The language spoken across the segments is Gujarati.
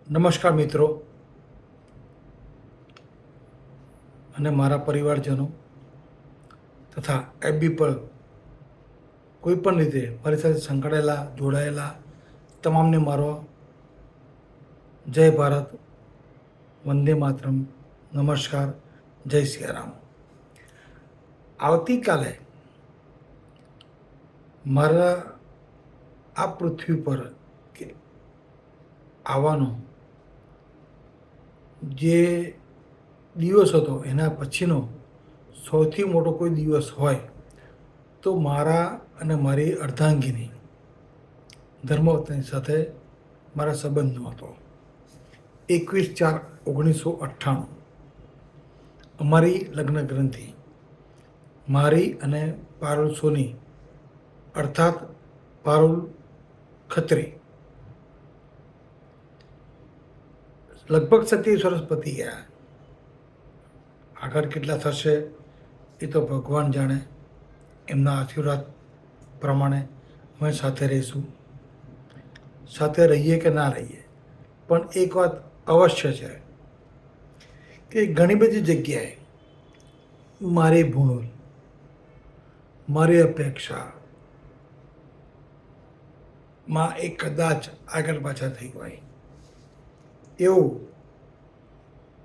નમસ્કાર મિત્રો અને મારા પરિવારજનો તથા એફબી પર કોઈ પણ રીતે મારી સાથે સંકળાયેલા જોડાયેલા તમામને મારો જય ભારત, વંદે માતરમ, નમસ્કાર, જય સિયારામ. આવતીકાલે મારા આ પૃથ્વી પર આવવાનો જે દિવસ હતો એના પછીનો સૌથી મોટો કોઈ દિવસ હોય તો મારા અને મારી અર્ધાંગીની ધર્મપત્ની સાથે મારા સંબંધનો હતો. 21/4/1998 અમારી લગ્ન ગ્રંથિ મારી અને પારુલ સોની અર્થાત પારુલ ખત્રી લગભગ 27 વર્ષ પતી ગયા. આગળ કેટલા થશે એ તો ભગવાન જાણે. એમના આશીર્વાદ પ્રમાણે અમે સાથે રહીશું, સાથે રહીએ કે ના રહીએ. પણ એક વાત અવશ્ય છે કે ઘણી બધી જગ્યાએ મારી ભૂલ, મારી અપેક્ષા માં એ કદાચ આગળ પાછળ થઈ હોય એવું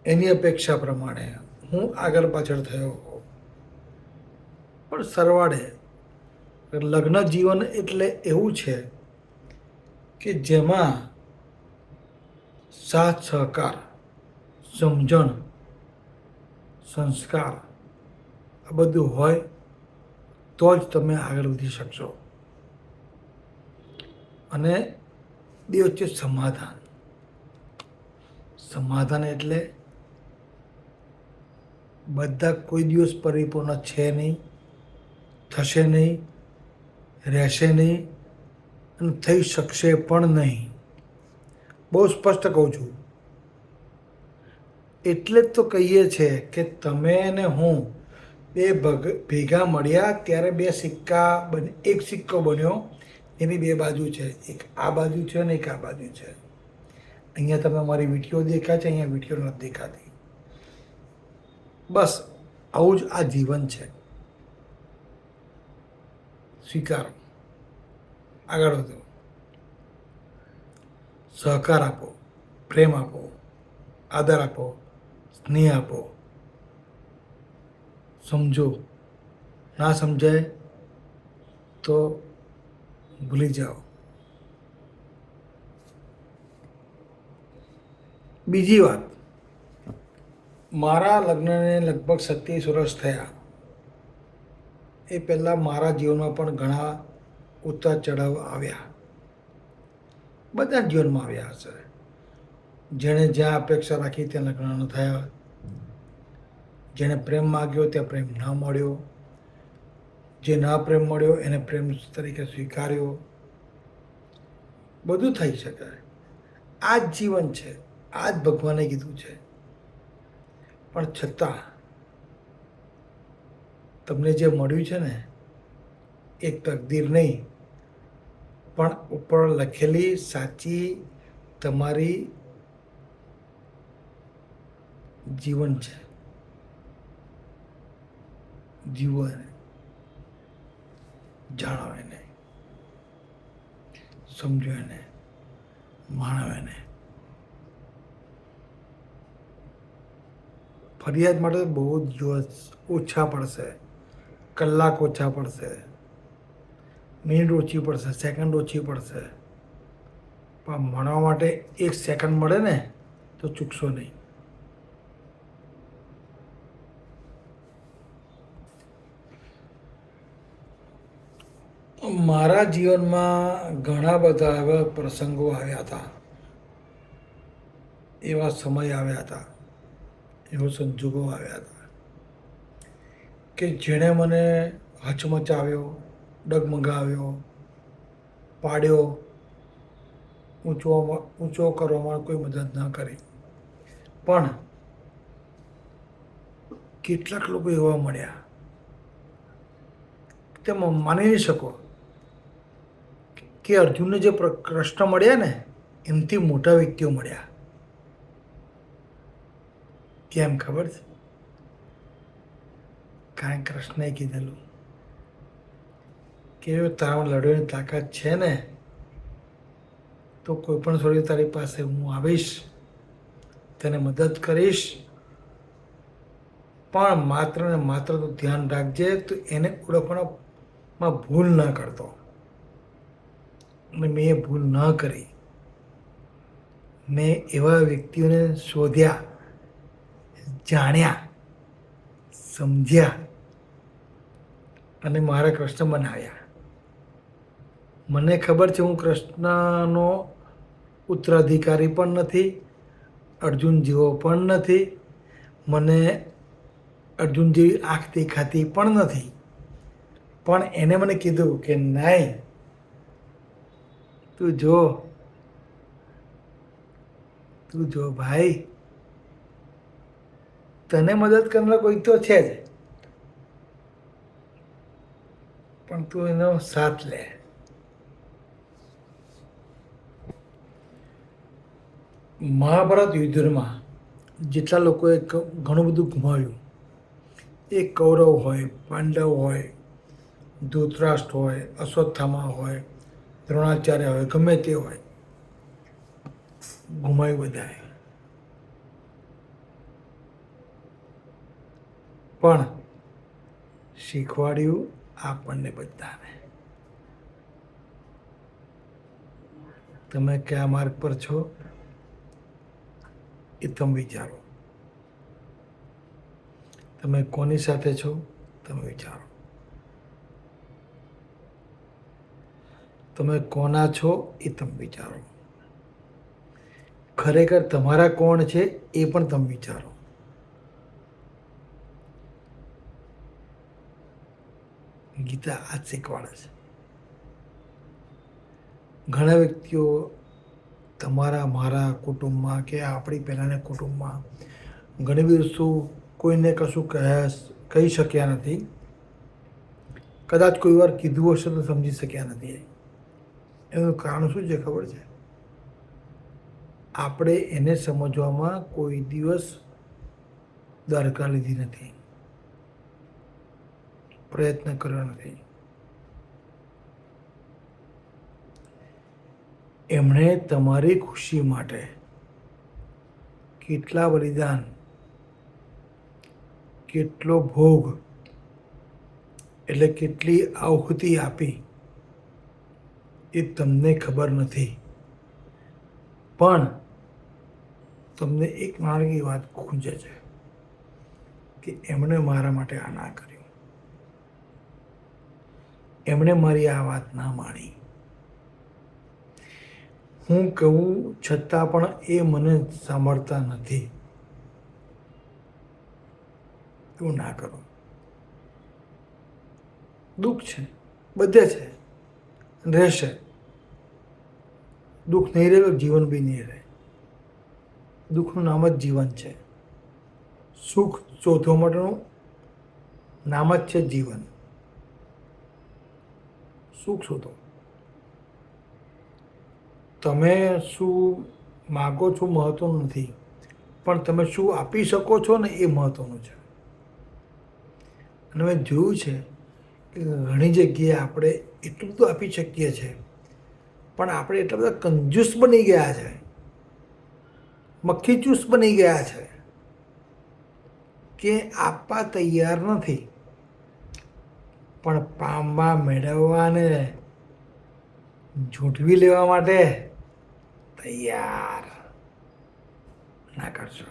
એની અપેક્ષા પ્રમાણે હું આગળ પાછળ થયો હોઉં. પણ સરવાળે લગ્ન જીવન એટલે એવું છે કે જેમાં સાથ સહકાર, સમજણ, સંસ્કાર આ બધું હોય તો જ તમે આગળ વધી શકશો. અને બે વચ્ચે સમાધાન. સમાધાન એટલે બધા કોઈ દિવસ પરિપૂર્ણ છે નહીં, થશે નહીં, રહેશે નહીં અને થઈ શકશે પણ નહીં. બહુ સ્પષ્ટ કહું છું. એટલે જ તો કહીએ છીએ કે તમે અને હું બે ભેગા મળ્યા ત્યારે બે સિક્કા એક સિક્કો બન્યો. એની બે બાજુ છે, એક આ બાજુ છે અને એક આ બાજુ છે. અહીંયા તમે મારી વીંટીઓ દેખાય છે, અહીંયા વીંટીઓ નથી દેખાતી. બસ આવું જ આ જીવન છે. સ્વીકારો, આગળ વધો, સહકાર આપો, પ્રેમ આપો, આદર આપો, સ્નેહ આપો. સમજો, ના સમજાય તો ભૂલી જાઓ. બીજી વાત, મારા લગ્નને લગભગ 27 વર્ષ થયા. એ પહેલાં મારા જીવનમાં પણ ઘણા ઉતાર ચઢાવ આવ્યા. બધા જીવનમાં આવ્યા હશે. જેણે જ્યાં અપેક્ષા રાખી ત્યાં લગ્ન ન થયા, જેણે પ્રેમ માગ્યો ત્યાં પ્રેમ ન મળ્યો, જે ના પ્રેમ મળ્યો એને પ્રેમ તરીકે સ્વીકાર્યો. બધું થઈ શકે. આ જ જીવન છે, આ જ ભગવાને કીધું છે. પણ છતાં તમને જે મળ્યું છે ને એક તકદીર નહીં પણ ઉપર લખેલી સાચી તમારી જીવન છે. જીવો એને, જાણો એને, સમજો એને, માણો એને. ફરિયાદ માટે બહુ જ દિવસ ઓછા પડશે, કલાક ઓછા પડશે, મિનિટ ઓછી પડશે, સેકન્ડ ઓછી પડશે. પણ મળવા માટે 1 સેકન્ડ મળે ને તો ચૂકશો નહીં. મારા જીવનમાં ઘણા બધા એવા પ્રસંગો આવ્યા હતા, એવા સમય આવ્યા હતા, એવો સંજોગો આવ્યા હતા કે જેણે મને હચમચાવ્યો, ડગમગાવ્યો, પાડ્યો. ઊંચો કરવામાં કોઈ મદદ ન કરી. પણ કેટલાક લોકો એવા મળ્યા તમે માની નહીં શકો કે અર્જુનને જે કૃષ્ણ મળ્યા ને એનાથી મોટા વ્યક્તિઓ મળ્યા. કેમ ખબર છે? કારણ કૃષ્ણએ કીધેલું કે તારામાં લડવાની તાકાત છે ને, તો કોઈ પણ છોડી તારી પાસે હું આવીશ, તને મદદ કરીશ, પણ માત્ર ને માત્ર તું ધ્યાન રાખજે, તું એને ઓળખવામાં ભૂલ ના કરતો. અને મેં એ ભૂલ ન કરી. મેં એવા વ્યક્તિઓને શોધ્યા, જાણ્યા, સમજ્યા અને મારા કૃષ્ણ બનાવ્યા. મને ખબર છે હું કૃષ્ણનો ઉત્તરાધિકારી પણ નથી, અર્જુન જેવો પણ નથી, મને અર્જુન જેવી આંખ દેખાતી પણ નથી, પણ એને મને કીધું કે નહીં, તું જો ભાઈ, તને મદદ કરનાર કોઈ તો છે જ, પણ તું એનો સાથ લે. મહાભારત યુદ્ધમાં જેટલા લોકોએ ઘણું બધું ગુમાવ્યું, એ કૌરવ હોય, પાંડવ હોય, ધૃતરાષ્ટ્ર હોય, અશ્વત્થામા હોય, દ્રોણાચાર્ય હોય, ગમે તે હોય, ગુમાવ્યું બધાએ. પણ શીખવાડ્યું આપણને બધાને. તમે કયા માર્ગ પર છો એ તમે વિચારો. તમે કોની સાથે છો તમે વિચારો. તમે કોના છો એ તમે વિચારો. ખરેખર તમારા કોણ છે એ પણ તમે વિચારો. ગીતા આ જ શીખવાડે છે. ઘણા વ્યક્તિઓ તમારા મારા કુટુંબમાં કે આપણી પહેલાંના કુટુંબમાં ઘણી બધી વસ્તુ કોઈને કશું કહી શક્યા નથી. કદાચ કોઈ વાર કીધું હશે તો સમજી શક્યા નથી. એનું કારણ શું છે ખબર છે? આપણે એને સમજવામાં કોઈ દિવસ દરકાર લીધી નથી, પ્રયત્ન કર્યો નથી. એમણે તમારી ખુશી માટે કેટલા બલિદાન, કેટલો ભોગ, એટલે કેટલી આહુતિ આપી એ તમને ખબર નથી. પણ તમને એક નાની વાત ખૂંચે છે કે એમણે મારા માટે આ ના કર્યું, એમણે મારી આ વાત ના માણી. હું કહું છતાં પણ એ મને સાંભળતા નથી. એવું ના કરો. દુઃખ છે, બધે છે, રહેશે. દુઃખ નહીં રહે તો જીવન બી નહીં રહે. દુઃખનું નામ જ જીવન છે. સુખ શોધવા માટેનું નામ જ છે જીવન. સુખ શોધો. તમે શું માગો છો મહત્વનું નથી, પણ તમે શું આપી શકો છો ને એ મહત્વનું છે. અને મેં જોયું છે કે ઘણી જગ્યાએ આપણે એટલું બધું આપી શકીએ છીએ, પણ આપણે એટલા બધા કંજૂસ બની ગયા છે, મક્ખીચૂસ બની ગયા છે કે આપવા તૈયાર નથી, પણ પામવા, મેળવવાને ઝૂંટવી લેવા માટે તૈયાર. ના કરશો.